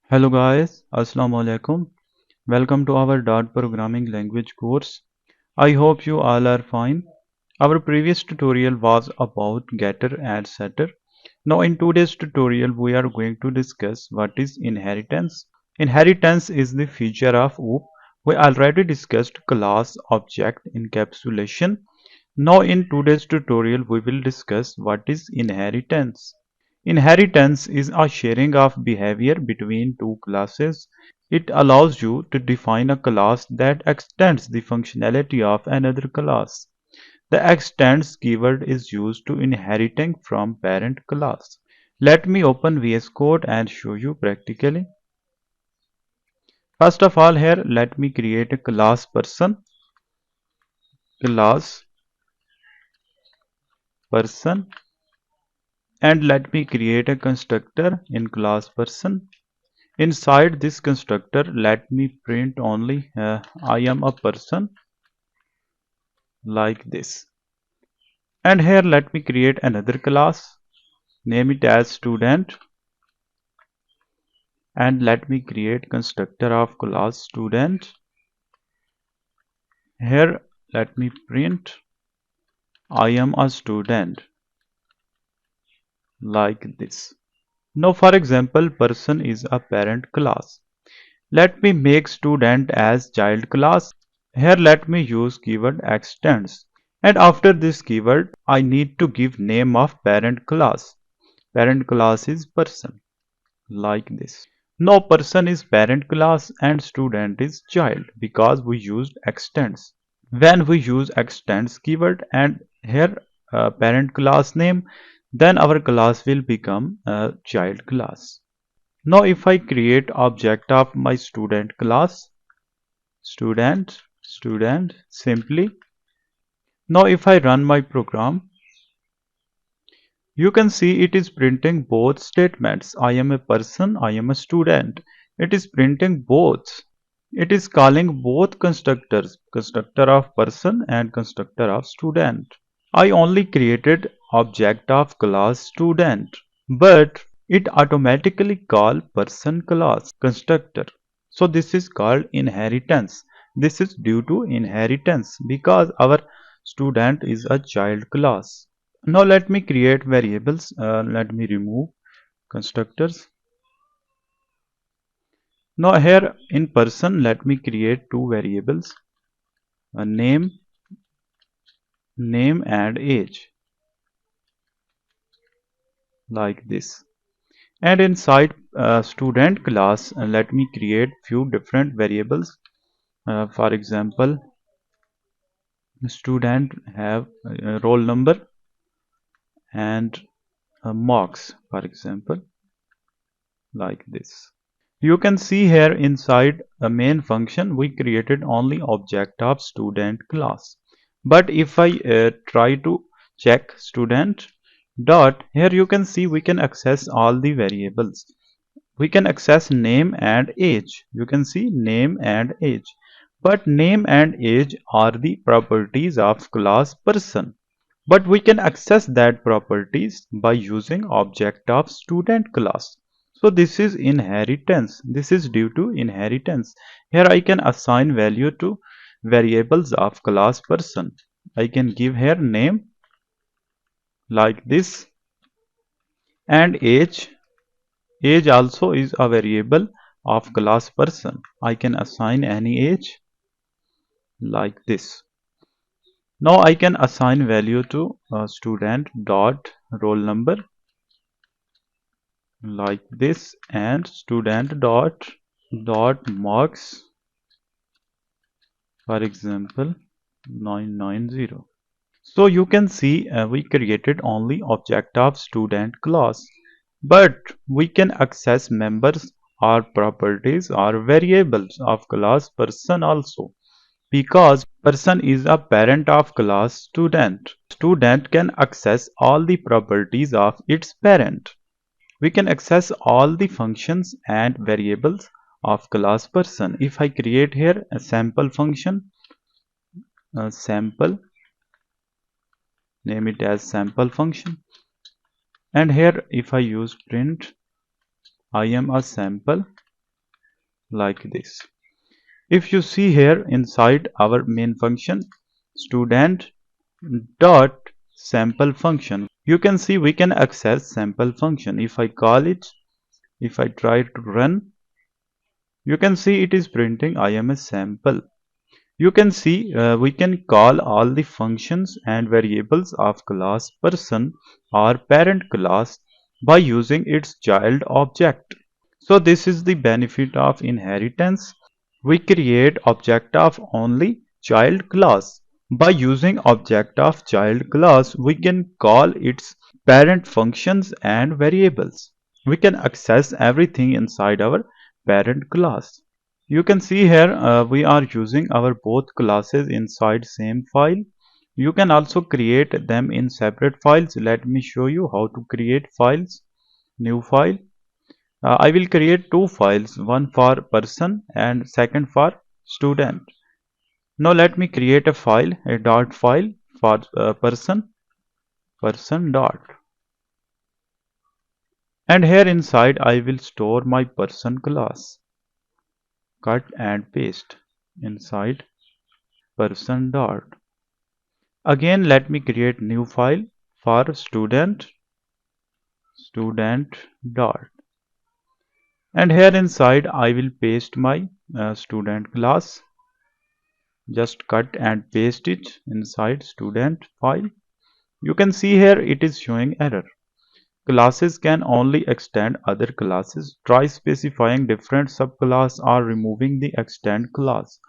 Hello guys, Assalamu alaikum. Welcome to our Dart programming language course. I hope you all are fine. Our previous tutorial was about getter and setter. Now in today's tutorial we are going to discuss what is inheritance. Inheritance is the feature of OOP. We already discussed class object encapsulation. Now in today's tutorial we will discuss what is inheritance. Inheritance is a sharing of behavior between two classes. It allows you to define a class that extends the functionality of another class. The extends keyword is used to inheriting from parent class. Let me open VS Code and show you practically. First of all, here let me create a class class person, and let me create a constructor in class person. Inside this constructor, let me print only I am a person, like this. And here let me create another class, name it as student, and let me create constructor of class student. Here let me print I am a student, like this. Now for example, person is a parent class. Let me make student as child class. Here let me use keyword extends, and after this keyword I need to give name of parent class. Parent class is person, like this. Now person is parent class and student is child because we used extends. When we use extends keyword and here parent class name, then our class will become a child class. Now if I create object of my student class, student simply. Now if I run my program, you can see it is printing both statements. I am a person, I am a student. It is printing both. It is calling both constructors, constructor of person and constructor of student. I only created object of class student, but it automatically call person class constructor. So this is called inheritance. This is due to inheritance because our student is a child class. Now let me create variables. Let me remove constructors. Now here in person, let me create two variables, a name and age, like this. And inside student class, let me create few different variables. For example, student have roll number and marks, for example, like this. You can see here inside a main function we created only object of student class. But if I try to check student dot, here you can see we can access all the variables. We can access name and age. You can see name and age. But name and age are the properties of class person. But we can access that properties by using object of student class. So this is inheritance. This is due to inheritance. Here I can assign value to variables of class person. I can give here name, like this, and age. Age also is a variable of class person. I can assign any age, like this. Now I can assign value to student dot roll number, like this, and student dot marks, for example 990. So you can see we created only object of student class, but we can access members or properties or variables of class person also, because person is a parent of class student. Student can access all the properties of its parent. We can access all the functions and variables of class person. If I create here a sample function, sample, name it as sample function, and here if I use print I am a sample, like this. If you see here inside our main function, student dot sample function, you can see we can access sample function. If I call it, if I try to run, you can see it is printing I am a sample. You can see we can call all the functions and variables of class person or parent class by using its child object. So this is the benefit of inheritance. We create object of only child class. By using object of child class, we can call its parent functions and variables. We can access everything inside our parent class. You can see here we are using our both classes inside same file. You can also create them in separate files. Let me show you how to create files. New file. I will create two files, one for person and second for student. Now let me create a file, a dot file for person dot. And here inside I will store my person class. Cut and paste inside person dot. Again let me create new file for student dot. And here inside I will paste my student class. Just cut and paste it inside student file. You can see here it is showing error. Classes can only extend other classes. Try specifying different subclass or removing the extend class.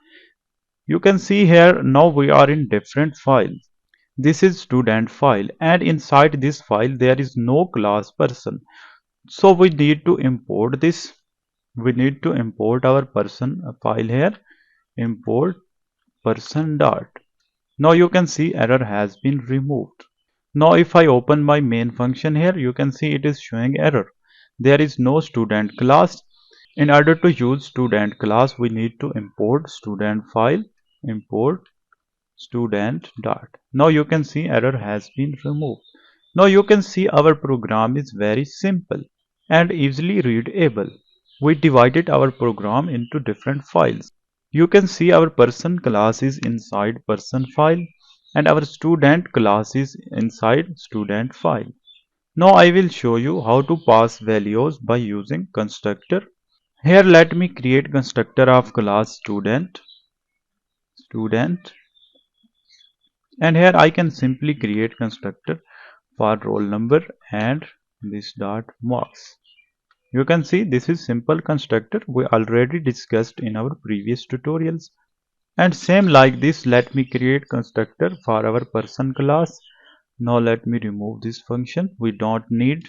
You can see here now we are in different files. This is student file and inside this file there is no class person. So we need to import this. We need to import our person file here. Import person dot. Now you can see error has been removed. Now if I open my main function here, you can see it is showing error. There is no student class. In order to use student class, we need to import student file, import student dot. Now you can see error has been removed. Now you can see our program is very simple and easily readable. We divided our program into different files. You can see our person class is inside person file and our student class is inside student file. Now I will show you how to pass values by using constructor. Here let me create constructor of class student and here I can simply create constructor for roll number and this dot marks. You can see this is simple constructor we already discussed in our previous tutorials. And same like this, let me create constructor for our person class. Now let me remove this function we don't need.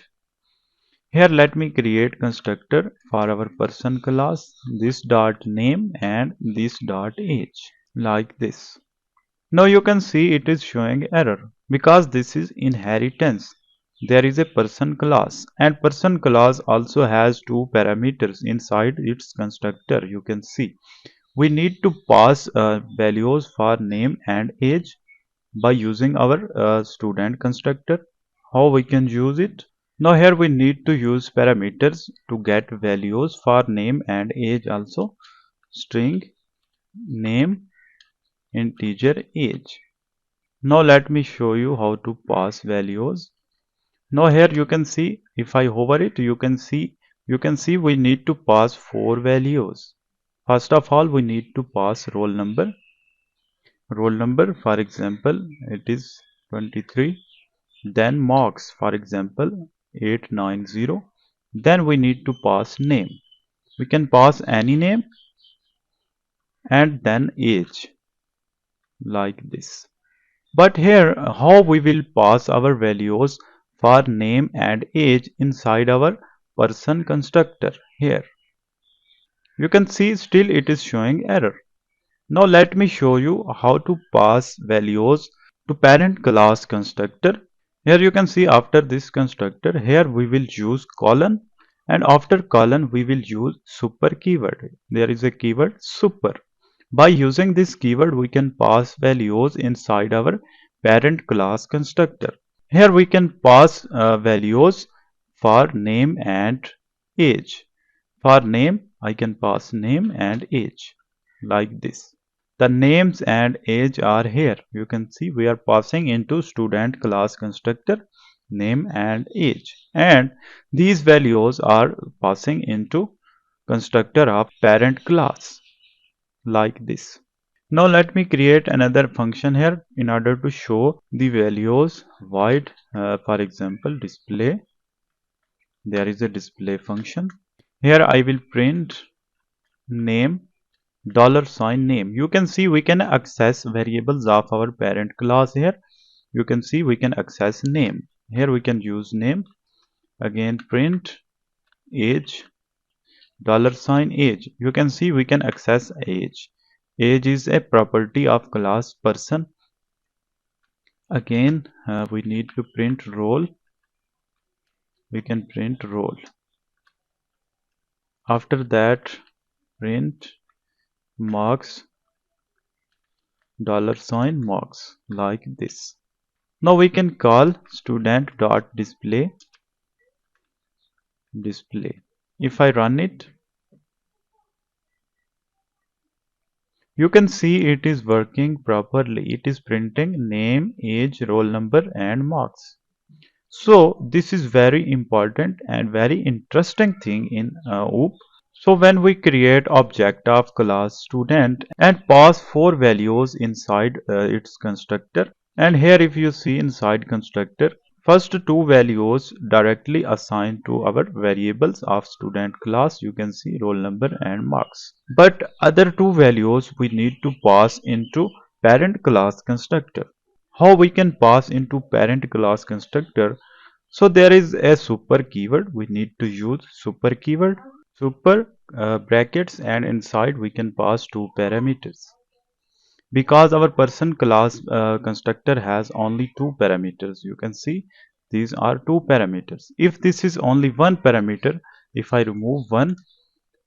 Here let me create constructor for our person class, this dot name and this dot age, like this. Now you can see it is showing error because this is inheritance. There is a person class and person class also has two parameters inside its constructor. You can see we need to pass values for name and age by using our student constructor. How we can use it? Now here we need to use parameters to get values for name and age also. String name integer age. Now let me show you how to pass values. Now here you can see if I hover it you can see we need to pass four values. First of all we need to pass roll number. Roll number for example it is 23. Then marks for example 890. Then we need to pass name. We can pass any name and then age like this. But here how we will pass our values for name and age inside our person constructor here. You can see still it is showing error. Now let me show you how to pass values to parent class constructor. Here you can see after this constructor here we will use colon and after colon we will use super keyword. There is a keyword super. By using this keyword we can pass values inside our parent class constructor. Here we can pass values for name and age. For name, I can pass name and age like this. The names and age are here. You can see we are passing into student class constructor name and age, and these values are passing into constructor of parent class like this. Now let me create another function here in order to show the values void. For example, display. There is a display function. Here I will print name $name. You can see we can access variables of our parent class here. You can see we can access name. Here we can use name. Again print age $age. You can see we can access age. Age is a property of class person. Again we need to print role. We can print role. After that print marks $marks like this. Now we can call student.display display. If I run it, you can see it is working properly. It is printing name, age, roll number and marks. So this is very important and very interesting thing in OOP. So when we create object of class student and pass four values inside its constructor, and here if you see inside constructor, first two values directly assigned to our variables of student class, you can see roll number and marks. But other two values we need to pass into parent class constructor. How we can pass into parent class constructor? So there is a super keyword. We need to use super keyword, super brackets, and inside we can pass two parameters. Because our person class constructor has only two parameters, you can see these are two parameters. If this is only one parameter, if I remove one,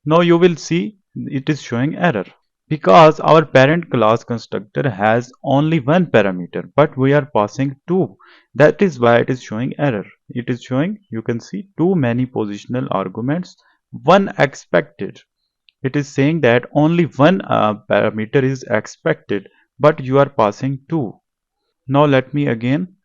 now you will see it is showing error because our parent class constructor has only one parameter but we are passing two. That is why it is showing error. It is showing, you can see, too many positional arguments, one expected. It is saying that only one parameter is expected but you are passing two. Now let me again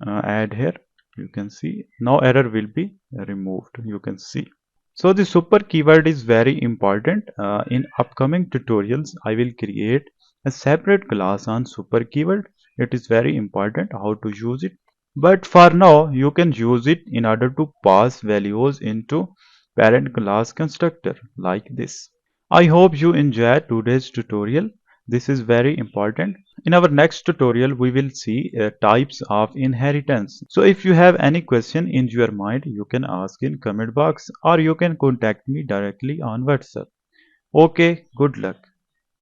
add here. You can see now error will be removed. You can see. So the super keyword is very important. In upcoming tutorials, I will create a separate class on super keyword. It is very important how to use it. But for now, you can use it in order to pass values into parent class constructor like this. I hope you enjoyed today's tutorial. This is very important. In our next tutorial, we will see types of inheritance. So if you have any question in your mind, you can ask in comment box or you can contact me directly on WhatsApp. Okay, good luck.